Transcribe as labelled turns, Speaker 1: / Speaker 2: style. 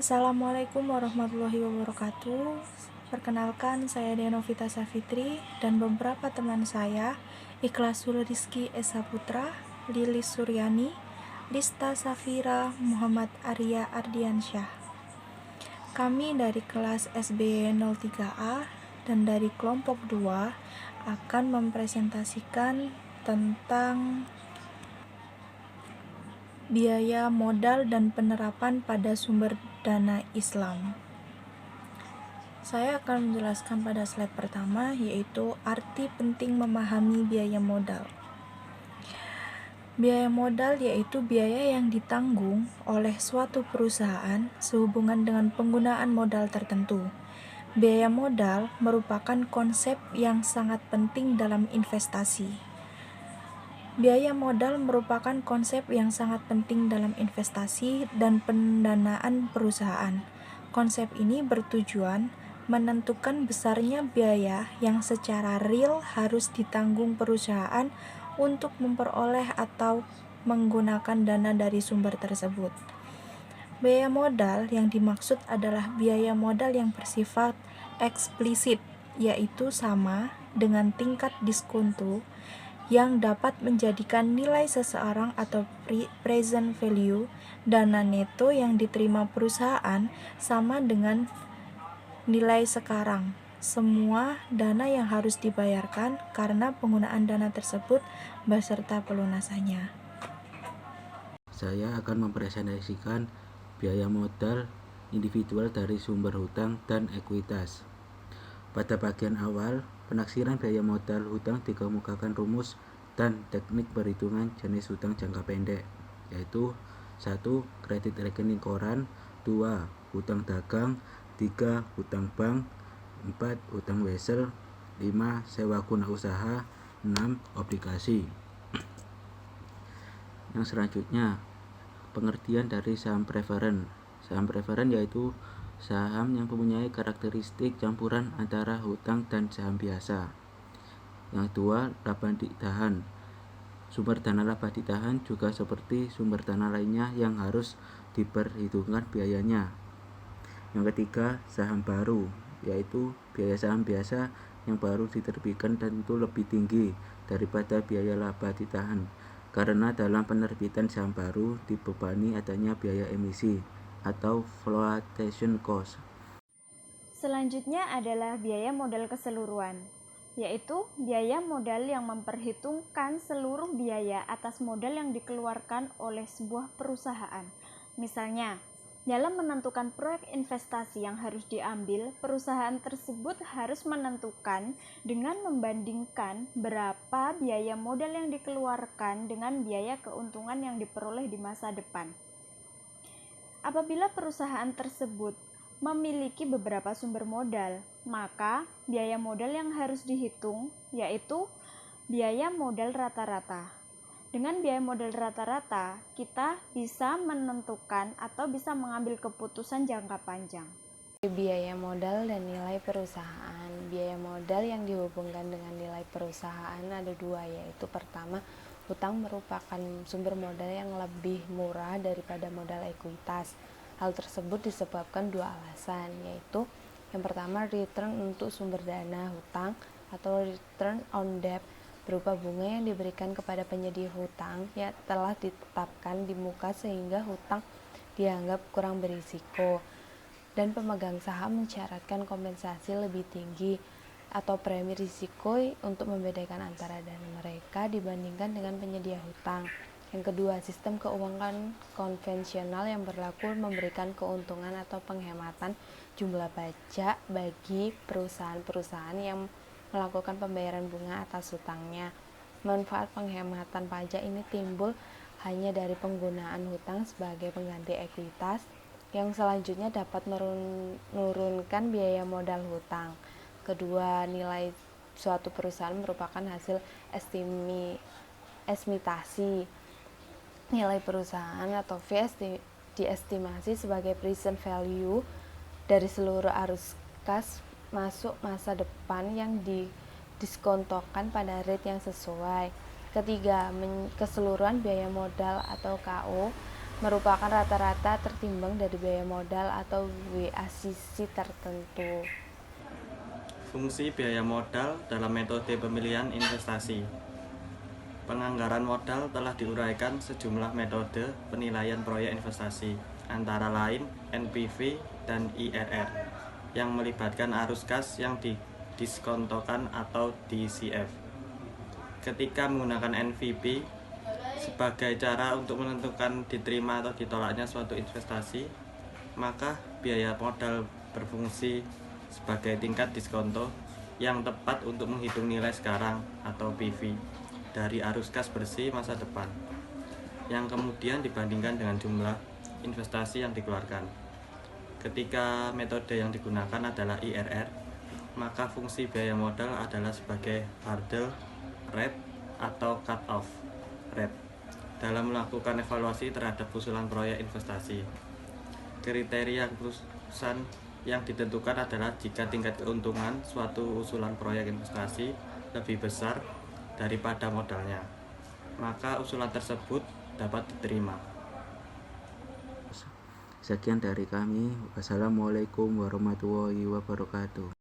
Speaker 1: Assalamualaikum warahmatullahi wabarakatuh. Perkenalkan, saya Denovita Safitri dan beberapa teman saya, Ikhlasul Rizky Esa Putra, Lilis Suryani, Dista Safira, Muhammad Arya Ardiansyah. Kami dari kelas SB 03A dan dari kelompok 2 akan mempresentasikan tentang biaya modal dan penerapan pada sumber dana Islam. Saya akan menjelaskan pada slide pertama, yaitu arti penting memahami biaya modal. Biaya modal yaitu biaya yang ditanggung oleh suatu perusahaan sehubungan dengan penggunaan modal tertentu. Biaya modal merupakan konsep yang sangat penting dalam investasi. Biaya modal merupakan konsep yang sangat penting dalam investasi dan pendanaan perusahaan. Konsep ini bertujuan menentukan besarnya biaya yang secara real harus ditanggung perusahaan untuk memperoleh atau menggunakan dana dari sumber tersebut. Biaya modal yang dimaksud adalah biaya modal yang bersifat eksplisit, yaitu sama dengan tingkat diskonto yang dapat menjadikan nilai seseorang atau present value dana neto yang diterima perusahaan sama dengan nilai sekarang. Semua dana yang harus dibayarkan karena penggunaan dana tersebut beserta pelunasannya.
Speaker 2: Saya akan mempresentasikan biaya modal individual dari sumber hutang dan ekuitas. Pada bagian awal, penaksiran biaya modal hutang dikemukakan rumus dan teknik perhitungan jenis hutang jangka pendek, yaitu 1. Kredit rekening koran, 2. Hutang dagang, 3. Hutang bank, 4. Hutang wesel, 5. Sewa guna usaha, 6. Obligasi. Yang selanjutnya, pengertian dari saham preferen. Saham preferen yaitu saham yang mempunyai karakteristik campuran antara hutang dan saham biasa. Yang kedua, laba ditahan. Sumber dana laba ditahan juga seperti sumber dana lainnya yang harus diperhitungkan biayanya. Yang ketiga, saham baru, yaitu biaya saham biasa yang baru diterbitkan dan itu lebih tinggi daripada biaya laba ditahan, karena dalam penerbitan saham baru dibebani adanya biaya emisi atau flotation cost.
Speaker 3: Selanjutnya adalah biaya modal keseluruhan, yaitu biaya modal yang memperhitungkan seluruh biaya atas modal yang dikeluarkan oleh sebuah perusahaan. Misalnya, dalam menentukan proyek investasi yang harus diambil, perusahaan tersebut harus menentukan dengan membandingkan berapa biaya modal yang dikeluarkan dengan biaya keuntungan yang diperoleh di masa depan. Apabila perusahaan tersebut memiliki beberapa sumber modal, maka biaya modal yang harus dihitung yaitu biaya modal rata-rata. Dengan biaya modal rata-rata, kita bisa menentukan atau bisa mengambil keputusan jangka panjang.
Speaker 4: Biaya modal dan nilai perusahaan. Biaya modal yang dihubungkan dengan nilai perusahaan ada dua, yaitu pertama, hutang merupakan sumber modal yang lebih murah daripada modal ekuitas. Hal tersebut disebabkan dua alasan, yaitu yang pertama, return untuk sumber dana hutang atau return on debt berupa bunga yang diberikan kepada penyedia hutang yang telah ditetapkan di muka sehingga hutang dianggap kurang berisiko, dan pemegang saham mensyaratkan kompensasi lebih tinggi atau premi risiko untuk membedakan antara dana mereka dibandingkan dengan penyedia hutang. Yang kedua, sistem keuangan konvensional yang berlaku memberikan keuntungan atau penghematan jumlah pajak bagi perusahaan-perusahaan yang melakukan pembayaran bunga atas hutangnya. Manfaat penghematan pajak ini timbul hanya dari penggunaan hutang sebagai pengganti ekuitas, yang selanjutnya dapat menurunkan biaya modal hutang. Kedua, nilai suatu perusahaan merupakan hasil estimasi. Nilai perusahaan atau V diestimasi sebagai present value dari seluruh arus kas masuk masa depan yang didiskontokan pada rate yang sesuai. Ketiga, keseluruhan biaya modal atau KO merupakan rata-rata tertimbang dari biaya modal atau WACC tertentu.
Speaker 5: Fungsi biaya modal dalam metode pemilihan investasi. Penganggaran modal telah diuraikan sejumlah metode penilaian proyek investasi, antara lain NPV dan IRR, yang melibatkan arus kas yang didiskontokan atau DCF. Ketika menggunakan NPV sebagai cara untuk menentukan diterima atau ditolaknya suatu investasi, maka biaya modal berfungsi sebagai tingkat diskonto yang tepat untuk menghitung nilai sekarang atau PV dari arus kas bersih masa depan, yang kemudian dibandingkan dengan jumlah investasi yang dikeluarkan. Ketika metode yang digunakan adalah IRR, maka fungsi biaya modal adalah sebagai hurdle rate atau cut-off rate dalam melakukan evaluasi terhadap usulan proyek investasi. Kriteria keputusan yang ditentukan adalah jika tingkat keuntungan suatu usulan proyek investasi lebih besar daripada modalnya, maka usulan tersebut dapat diterima.
Speaker 2: Sekian dari kami. Wassalamualaikum warahmatullahi wabarakatuh.